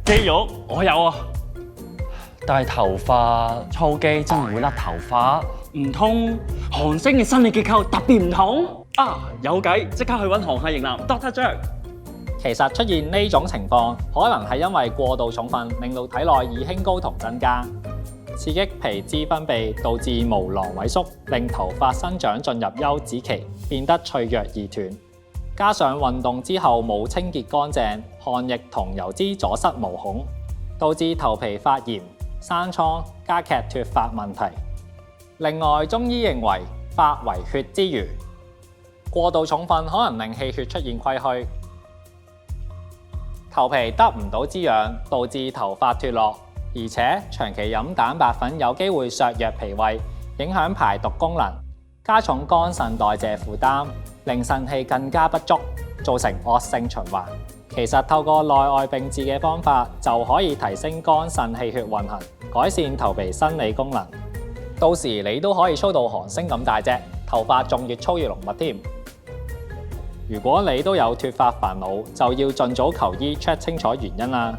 肌肉我有啊，但係頭髮粗肌真係會甩頭髮？唔通韓星嘅生理結構特別唔同啊？有計，即刻去揾韓系型男 Dr. Jack。其實出現呢種情況，可能係因為過度重訓令到體內二氫睾酮增加，刺激皮脂分泌，導致毛囊萎縮，令頭髮生長進入休止期，變得脆弱易斷。加上運動之後冇清潔乾淨，汗液同油脂阻塞毛孔，導致頭皮發炎、生瘡，加劇脫髮問題。另外，中醫認為髮為血之餘，過度重訓可能令氣血出現虧虛，頭皮得唔到滋養，導致頭髮脫落。而且長期飲蛋白粉有機會削弱脾胃，影響排毒功能，加重肝腎代謝負擔，令腎氣更加不足，造成惡性循環。其實透過內外並治嘅方法，就可以提升肝腎氣血運行，改善頭皮生理功能。到時你都可以操到韓星咁大隻，頭髮仲越粗越濃密添。如果你都有脫髮煩惱，就要盡早求醫 check 清楚原因啦。